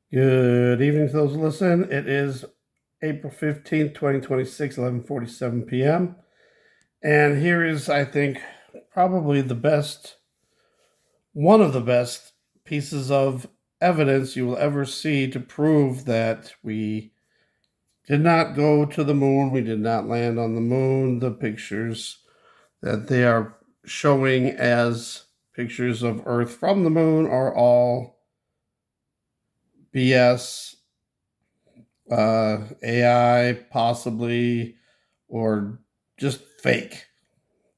Good evening to those who listen. It is April 15th, 2026, 11:47 p.m. And here is, I think, probably one of the best pieces of evidence you will ever see to prove that we did not go to the moon, we did not land on the moon. The pictures that they are showing as pictures of Earth from the moon are all BS, AI possibly, or just fake.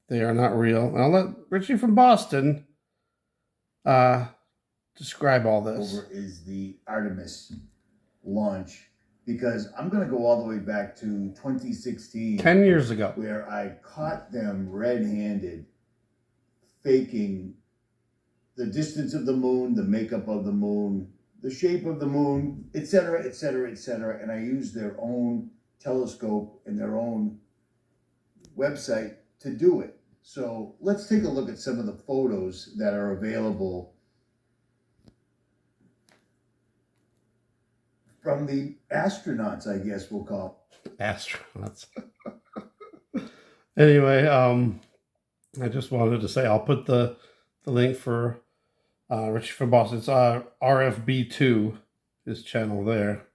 They are not real. And I'll let Richie from Boston uh, describe all this. Over is the Artemis launch, because I'm going to go all the way back to 2016, 10 years ago, where I caught them red-handed faking the distance of the moon, the makeup of the moon, the shape of the moon, etc., etc., etc. And I used their own telescope and their own website to do it. So let's take a look at some of the photos that are available from the astronauts, I guess we'll call astronauts. Anyway, I just wanted to say I'll put the link for Richie from Boston. It's RFB2, his channel there.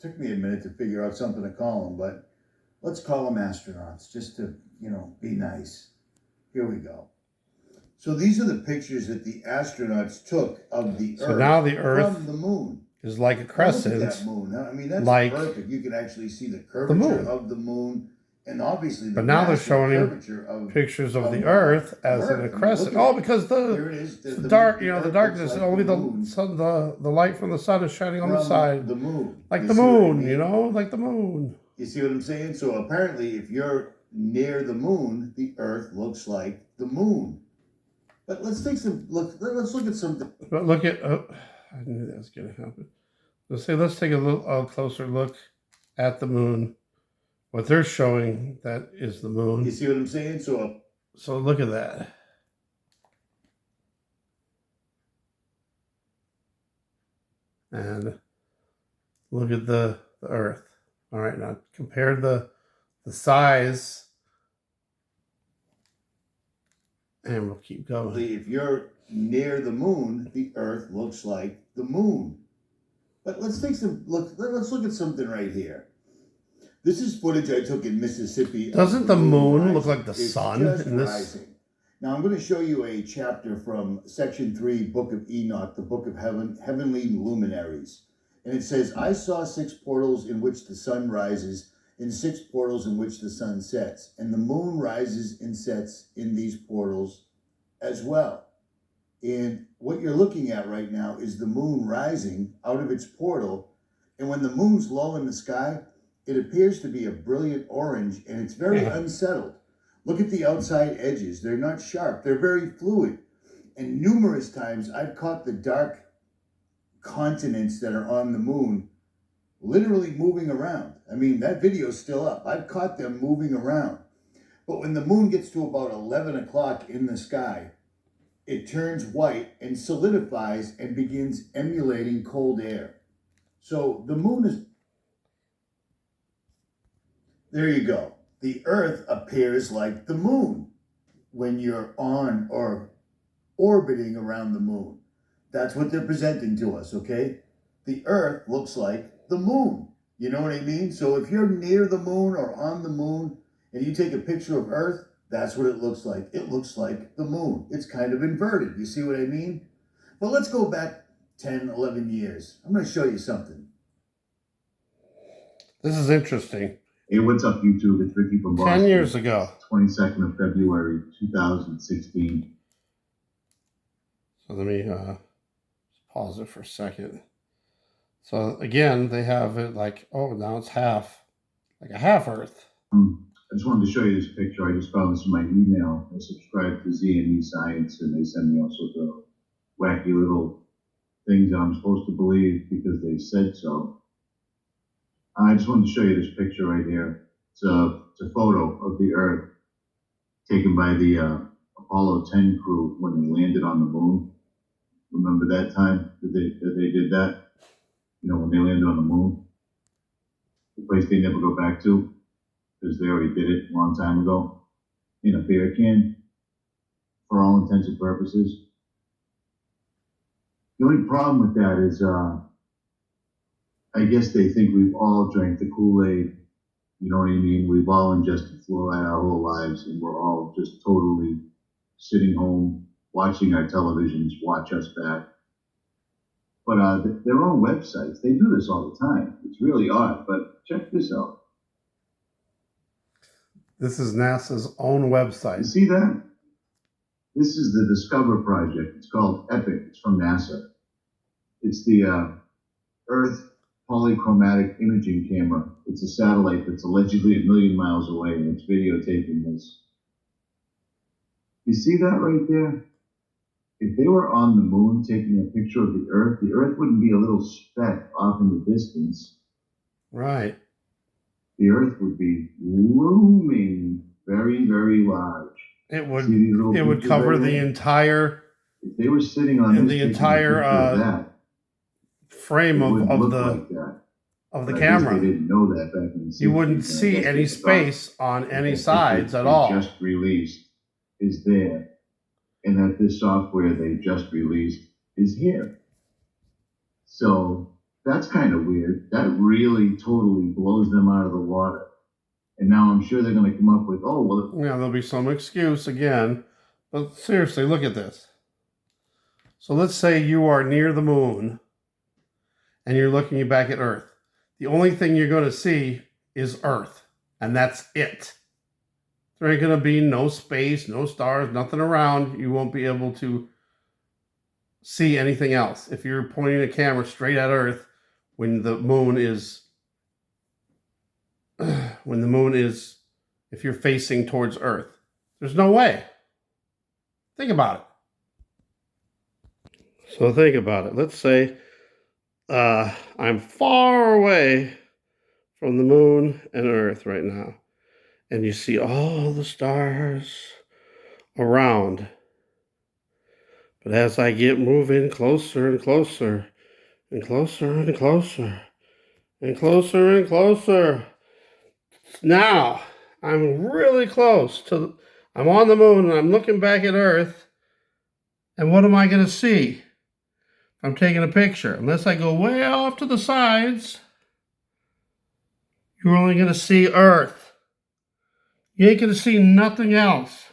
Took me a minute to figure out something to call them, but let's call them astronauts just to, be nice. Here we go. So these are the pictures that the astronauts took of the Earth. So now the Earth from the moon is like a crescent. Look at that moon. I mean, that's like perfect. You can actually see the curvature of the moon, and obviously the but now they're showing pictures of the Earth as in a crescent. Oh, because the dark, the darkness, like only the sun, the light from the sun is shining on the side. The moon. Like the moon, like the moon. You see what I'm saying? So apparently if you're near the moon, the Earth looks like the moon. But let's take some look. Let's look at something. But look at. I knew that was going to happen. Let's take a closer look at the moon. What they're showing, that is the moon. You see what I'm saying? So look at that. And look at the Earth. All right, now compare the size, and we'll keep going. If you're near the moon, the Earth looks like the moon. But let's take some look. Let's look at something right here. This is footage I took in Mississippi. Doesn't the moon look like the sun in this? Rising. Now I'm going to show you a chapter from Section 3, Book of Enoch, the Book of Heavenly Luminaries. And it says, I saw 6 portals in which the sun rises, and 6 portals in which the sun sets. And the moon rises and sets in these portals as well. And what you're looking at right now is the moon rising out of its portal. And when the moon's low in the sky, it appears to be a brilliant orange, and it's very unsettled. Look at the outside edges. They're not sharp. They're very fluid. And numerous times I've caught the dark continents that are on the moon literally moving around. I mean, that video's still up. I've caught them moving around. But when the moon gets to about 11 o'clock in the sky, it turns white and solidifies and begins emulating cold air. So the moon is... There you go. The Earth appears like the moon when you're on or orbiting around the moon. That's what they're presenting to us, okay? The Earth looks like the moon. You know what I mean? So if you're near the moon or on the moon and you take a picture of Earth, that's what it looks like. It looks like the moon. It's kind of inverted. You see what I mean? But let's go back 10, 11 years. I'm going to show you something. This is interesting. Hey, what's up, YouTube? It's Ricky from Boston. 10 years ago. 22nd of February, 2016. So let me pause it for a second. So again, they have it like, oh, now it's half, like a half Earth. I just wanted to show you this picture. I just found this in my email. I subscribe to ZME Science, and they send me all sorts of wacky little things that I'm supposed to believe because they said so. I just wanted to show you this picture right here. It's a photo of the Earth taken by the Apollo 10 crew when they landed on the moon. Remember that time that they did that? when they landed on the moon, the place they never go back to because they already did it a long time ago, in a beer can, for all intents and purposes. The only problem with that is, I guess they think we've all drank the Kool-Aid. You know what I mean? We've all ingested fluoride our whole lives, and we're all just totally sitting home watching our televisions watch us back. But their own websites, they do this all the time. It's really odd, but check this out. This is NASA's own You website. see that? This is the Discover project. It's called EPIC. It's from NASA. It's the Earth Polychromatic Imaging Camera. It's a satellite that's allegedly 1 million miles away, and it's videotaping this. You see that right there? If they were on the moon taking a picture of the Earth wouldn't be a little speck off in the distance. Right. The Earth would be looming very, very large. It would. See these little It would pictures cover right the there? entire If they were sitting on and this the taking a entire, picture of that, frame it of, wouldn't of look the like that. of the But I guess camera. they didn't know that back in the 60s. You wouldn't and I see guess any they thought space on that any that sides picture at they all. just released is there, and that this software they just released is here. So that's kind of weird. That really totally blows them out of the water. And now I'm sure they're going to come up with, oh, well, Yeah, there'll be some excuse again. But seriously, look at this. So let's say you are near the moon and you're looking back at Earth. The only thing you're going to see is Earth, and that's it. There ain't going to be no space, no stars, nothing around. You won't be able to see anything else. If you're pointing a camera straight at Earth when the moon is if you're facing towards Earth, there's no way. Think about it. So think about it. Let's say I'm far away from the moon and Earth right now, and you see all the stars around. But as I get moving closer and closer, and closer and closer, and closer and closer, now I'm really close to. I'm on the moon and I'm looking back at Earth, and what am I going to see? I'm taking a picture. Unless I go way off to the sides, you're only going to see Earth. You ain't going to see nothing else.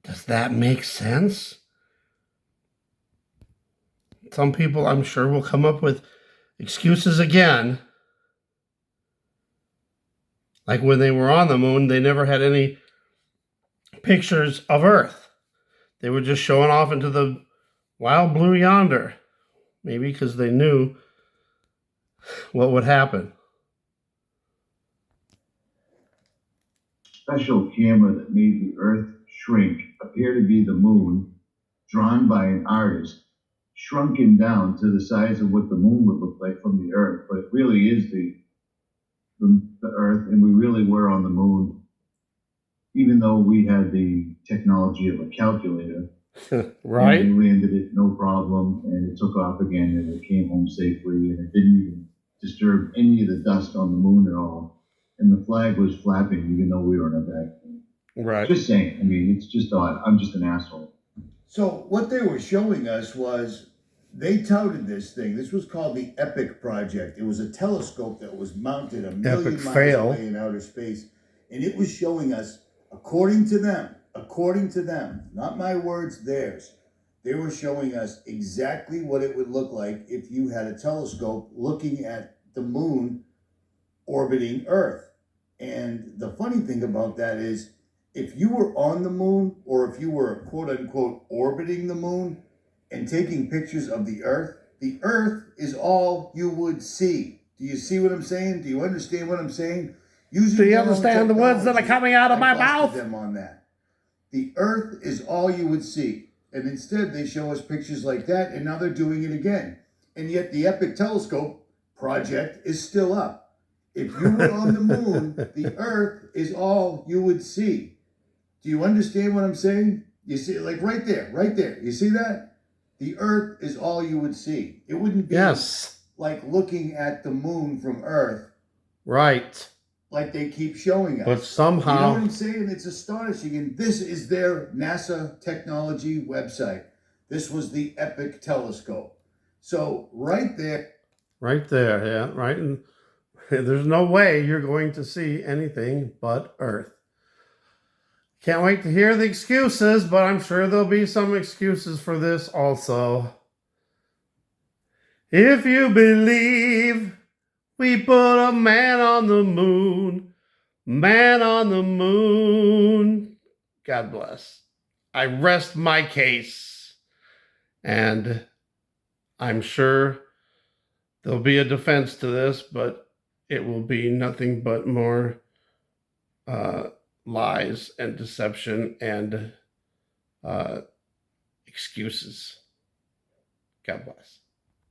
Does that make sense? Some people, I'm sure, will come up with excuses again. Like when they were on the moon, they never had any pictures of Earth. They were just showing off into the wild blue yonder. Maybe because they knew what would happen. special camera that made the Earth shrink appear to be the moon, drawn by an artist, shrunken down to the size of what the moon would look like from the Earth. But it really is the Earth, and we really were on the moon, even though we had the technology of a calculator. Right? And we landed it no problem, and it took off again, and it came home safely, and it didn't even disturb any of the dust on the moon at all. And the flag was flapping, even though we were in a vacuum. Right. Just saying. I mean, it's just odd. I'm just an asshole. So what they were showing us was they touted this thing. This was called the EPIC project. It was a telescope that was mounted a million Epic miles fail. away in outer space, and it was showing us, according to them, not my words, theirs. They were showing us exactly what it would look like if you had a telescope looking at the moon orbiting Earth. And the funny thing about that is, if you were on the moon, or if you were quote unquote orbiting the moon and taking pictures of the Earth is all you would see. Do you see what I'm saying? Do you understand what I'm saying? Using Do you their own understand the words that are technology, coming out of I my busted mouth? them on that. The Earth is all you would see. And instead they show us pictures like that, and now they're doing it again. And yet the EPIC telescope project is still up. If you were on the moon, the Earth is all you would see. Do you understand what I'm saying? You see, like right there. You see that? the Earth is all you would see. It wouldn't be Yes. like looking at the moon from Earth Right. like they keep showing us. But You know somehow, what I'm saying? It's astonishing. And this is their NASA technology website. This was the EPIC telescope. So right there, yeah, right. And there's no way you're going to see anything but Earth. Can't wait to hear the excuses, but I'm sure there'll be some excuses for this also. If you believe we put a man on the moon, man on the moon, God bless. I rest my case. And I'm sure there'll be a defense to this, but it will be nothing but more lies and deception and excuses. God bless.